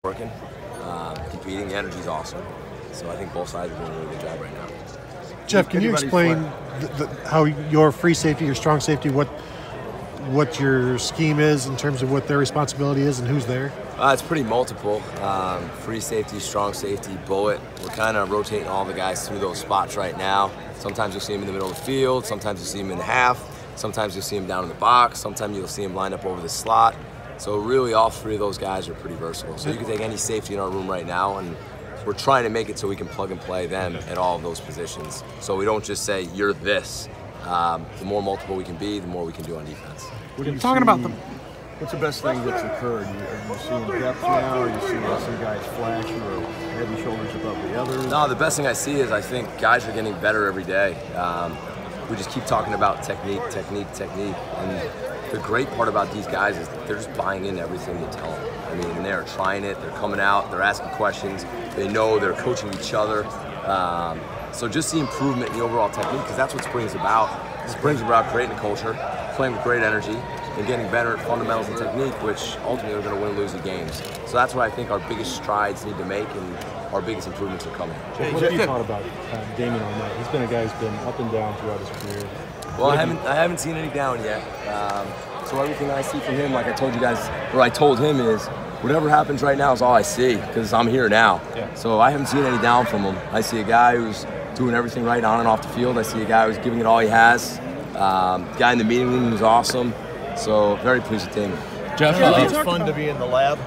working, competing. The energy's awesome. So I think both sides are doing a really good job right now. Jeff, can you explain how your free safety, your strong safety, what your scheme is in terms of what their responsibility is and who's there? It's pretty multiple. Free safety, strong safety, bullet. We're kind of rotating all the guys through those spots right now. Sometimes you'll see them in the middle of the field. Sometimes you'll see them in the half. Sometimes you'll see them down in the box. Sometimes you'll see them lined up over the slot. So really all three of those guys are pretty versatile. So you can take any safety in our room right now, and we're trying to make it so we can plug and play them at all of those positions. So we don't just say, you're this. The more multiple we can be, the more we can do on defense. What's the best thing that's occurred? Are you seeing depth now? Are you seeing some guys flash or head and shoulders above the others? No, the best thing I see is I think guys are getting better every day. We just keep talking about technique. And the great part about these guys is that they're just buying into everything you tell them. I mean, they're trying it, they're coming out, they're asking questions, they know they're coaching each other. So just the improvement in the overall technique, because that's what spring's about. Spring's about creating a culture, playing with great energy, and getting better at fundamentals and technique, which ultimately are going to win and lose the games. So that's what I think our biggest strides need to make, and our biggest improvements are coming. Jeff, what have you thought about Damien Arnett? He's been a guy who's been up and down throughout his career. Well, I haven't seen any down yet. So everything I see from him, like I told you guys, or I told him, is whatever happens right now is all I see, because I'm here now. Yeah. So I haven't seen any down from him. I see a guy who's doing everything right on and off the field. I see a guy who's giving it all he has. The guy in the meeting room was awesome. So very pleased with him. Jeff, it's fun to be in the lab.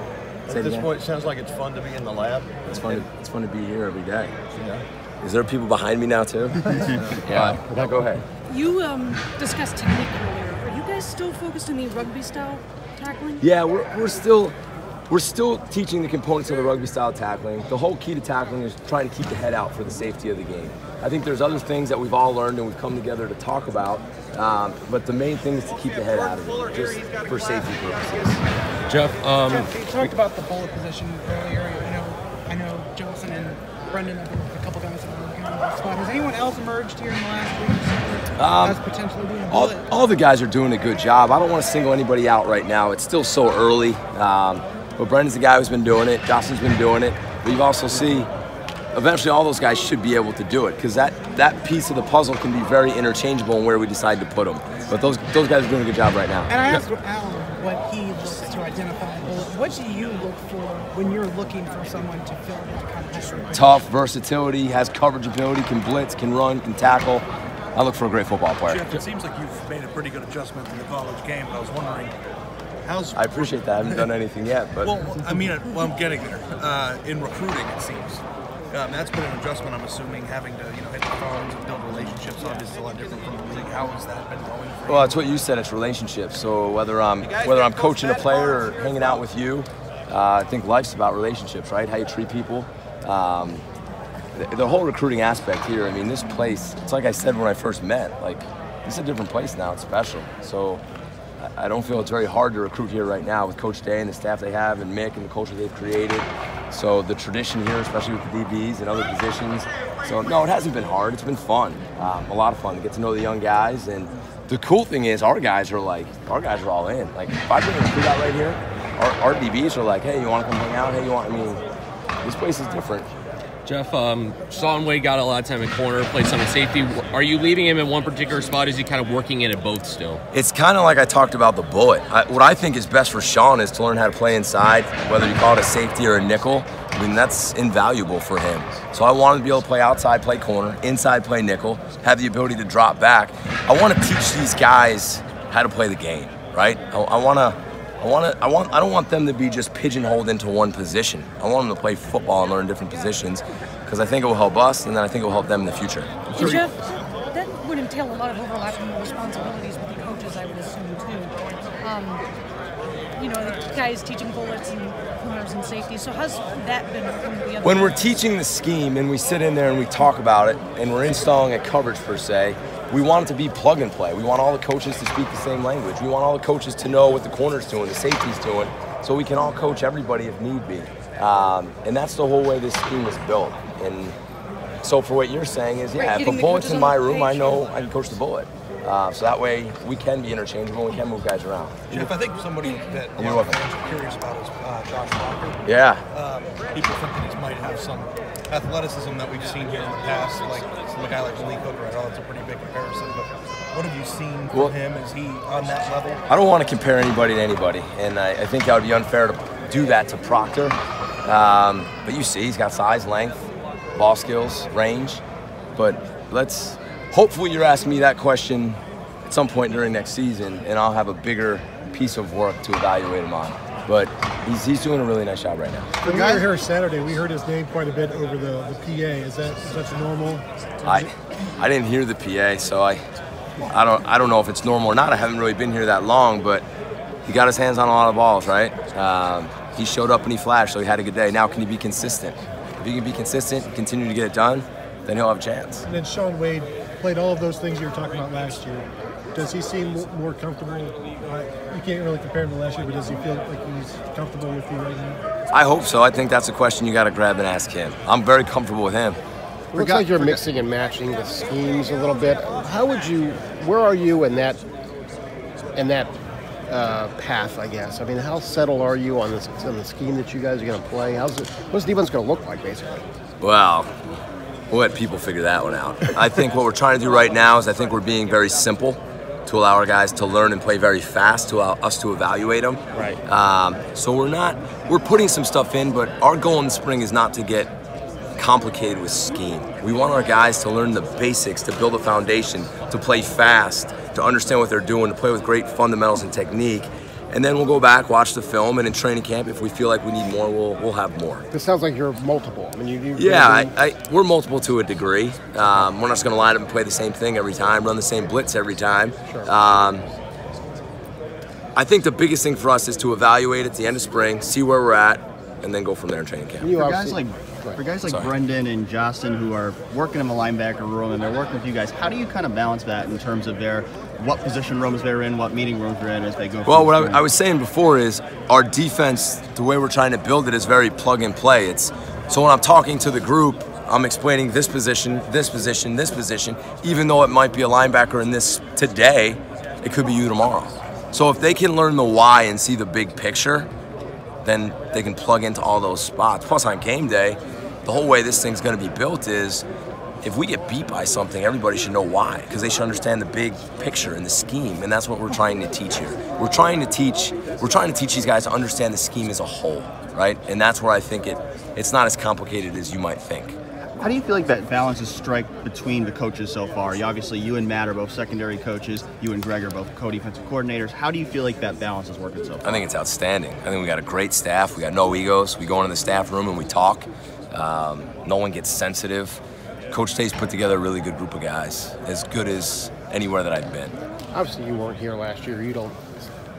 At this point, it sounds like it's fun to be in the lab. It's fun to be here every day. Yeah. Is there people behind me now too? Yeah. Go ahead. You discussed technique earlier. Are you guys still focused on the rugby style tackling? Yeah, we're still teaching the components of the rugby style tackling. The whole key to tackling is trying to keep the head out for the safety of the game. I think there's other things that we've all learned and we've come together to talk about, but the main thing is to keep the head out of it, just for safety purposes. Jeff, you talked about the bullet position earlier. I know Johnson and Brendan have been a couple guys that are working on that spot. Has anyone else emerged here in the last week as potentially being a bullet? All the guys are doing a good job. I don't want to single anybody out right now. It's still so early. But Brendan's the guy who's been doing it. Dawson's been doing it. But you also see, eventually all those guys should be able to do it, because that piece of the puzzle can be very interchangeable in where we decide to put them. But those guys are doing a good job right now. And I asked Alan what he looks to identify a bullet. What do you look for when you're looking for someone to fill that kind of position? Tough, versatility, has coverage ability, can blitz, can run, can tackle. I look for a great football player. Jeff, it seems like you've made a pretty good adjustment to the college game, but I was wondering, I appreciate that. I haven't done anything yet, but I'm getting there. In recruiting, it seems that's been an adjustment. I'm assuming having to hit the phones and build relationships. Obviously, a lot different from the league. How has that been going for you? Well, it's what you said. It's relationships. So whether I'm coaching a player or hanging out with you, I think life's about relationships, right? How you treat people. The whole recruiting aspect here. I mean, this place. It's like I said when I first met. Like, it's a different place now. It's special. So I don't feel it's very hard to recruit here right now with Coach Day and the staff they have, and Mick and the culture they've created. So the tradition here, especially with the DBs and other positions. So no, it hasn't been hard. It's been fun, a lot of fun to get to know the young guys. And the cool thing is, our guys are all in. Like, if I bring a recruit out right here, our DBs are like, hey, you want to come hang out? Hey, this place is different. Jeff, Sean Wade got a lot of time in corner, played some in safety. Are you leaving him in one particular spot? Is he kind of working in at both still? It's kind of like I talked about the bullet. What I think is best for Sean is to learn how to play inside, whether you call it a safety or a nickel. I mean, that's invaluable for him. So I want him to be able to play outside, play corner, inside, play nickel, have the ability to drop back. I want to teach these guys how to play the game, right? I don't want them to be just pigeonholed into one position. I want them to play football and learn different positions, because I think it will help us, and then I think it will help them in the future. And Jeff, that would entail a lot of overlapping responsibilities with the coaches, I would assume, too. The guys teaching bullets and corners and safety. So how's that been working with the other When we're teaching the scheme and we sit in there and we talk about it and we're installing a coverage per se, we want it to be plug and play. We want all the coaches to speak the same language. We want all the coaches to know what the corner's doing, the safety's doing, so we can all coach everybody if need be. And that's the whole way this scheme is built. And so for what you're saying is, yeah, if a bullet's in my room, I know I can coach the bullet. So that way we can be interchangeable and we can move guys around. Jeff, I think somebody that a lot of fans are curious about is Josh Walker. Yeah. People think that he might have some athleticism that we've seen here in the past, like a guy like Malik Hooker. I know that's a pretty big comparison, but what have you seen from him? Is he on that level? I don't want to compare anybody to anybody, and I think that would be unfair to do that to Proctor. But you see, he's got size, length, ball skills, range. But hopefully you're asking me that question at some point during next season, and I'll have a bigger piece of work to evaluate him on. But he's doing a really nice job right now. When we were here Saturday, we heard his name quite a bit over the PA. Is that normal? I didn't hear the PA, so I don't know if it's normal or not. I haven't really been here that long, but he got his hands on a lot of balls, right? He showed up and he flashed, so he had a good day. Now, can he be consistent? If he can be consistent and continue to get it done, then he'll have a chance. And then Shaun Wade played all of those things you were talking about last year. Does he seem more comfortable? You can't really compare him to last year, but does he feel like he's comfortable with you right now? I hope so. I think that's a question you got to grab and ask him. I'm very comfortable with him. It looks like you're mixing and matching the schemes a little bit. Where are you in that path, I guess? I mean, how settled are you on the scheme that you guys are going to play? What's the defense going to look like, basically? Well, we'll let people figure that one out. I think what we're trying to do right now is I think we're being very simple to allow our guys to learn and play very fast, to allow us to evaluate them. Right. So we're putting some stuff in, but our goal in the spring is not to get complicated with scheme. We want our guys to learn the basics, to build a foundation, to play fast, to understand what they're doing, to play with great fundamentals and technique. And then we'll go back, watch the film, and in training camp, if we feel like we need more, we'll have more. This sounds like you're multiple. I mean, we're multiple to a degree. We're not just going to line up and play the same thing every time, run the same blitz every time. Sure. I think the biggest thing for us is to evaluate at the end of spring, see where we're at, and then go from there in training camp. For guys like Brendan and Justin who are working in the linebacker room and they're working with you guys, how do you kind of balance that in terms of what position rooms they're in, what meeting rooms they're in as they go? Well, what I was saying before is our defense, the way we're trying to build it is very plug and play. So when I'm talking to the group, I'm explaining this position, this position, this position, even though it might be a linebacker in this today, it could be you tomorrow. So if they can learn the why and see the big picture, then they can plug into all those spots. Plus on game day, the whole way this thing's going to be built is if we get beat by something, everybody should know why, because they should understand the big picture and the scheme, and that's what we're trying to teach here. We're trying to teach these guys to understand the scheme as a whole, right? And that's where I think it's not as complicated as you might think. How do you feel like that balance is struck between the coaches so far? You and Matt are both secondary coaches. You and Greg are both co-defensive coordinators. How do you feel like that balance is working so far? I think it's outstanding. I think we got a great staff. We got no egos. We go into the staff room and we talk. No one gets sensitive. Coach Tay's put together a really good group of guys, as good as anywhere that I've been. Obviously, you weren't here last year.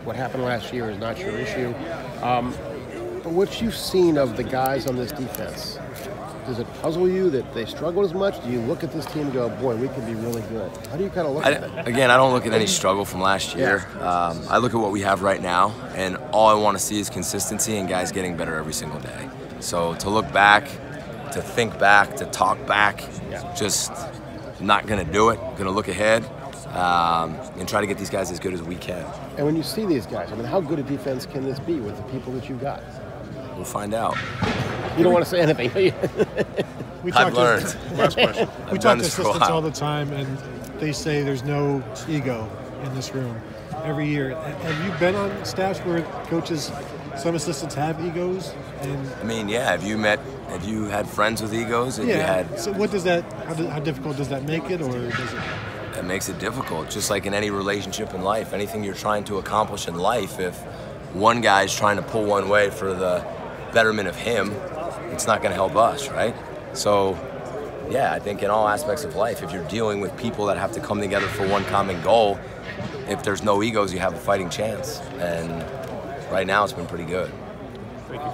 What happened last year is not your issue. But what you've seen of the guys on this defense, does it puzzle you that they struggle as much? Do you look at this team and go, boy, we can be really good? How do you kind of look at it? Again, I don't look at any struggle from last year. I look at what we have right now, and all I want to see is consistency and guys getting better every single day. So to look back, to think back, to talk back, just not going to do it. Going to look ahead and try to get these guys as good as we can. And when you see these guys, I mean, how good a defense can this be with the people that you've got? We'll find out. You don't want to say anything. I've learned. Last question. We talk to assistants all the time, and they say there's no ego in this room every year. Have you been on staffs where coaches, some assistants have egos? I mean, yeah. Have you had friends with egos? So what does that? How difficult does that make it, or does it? It makes it difficult. Just like in any relationship in life, anything you're trying to accomplish in life, if one guy's trying to pull one way for the betterment of him, it's not going to help us, right? So, yeah, I think in all aspects of life, if you're dealing with people that have to come together for one common goal, if there's no egos, you have a fighting chance. And right now, it's been pretty good.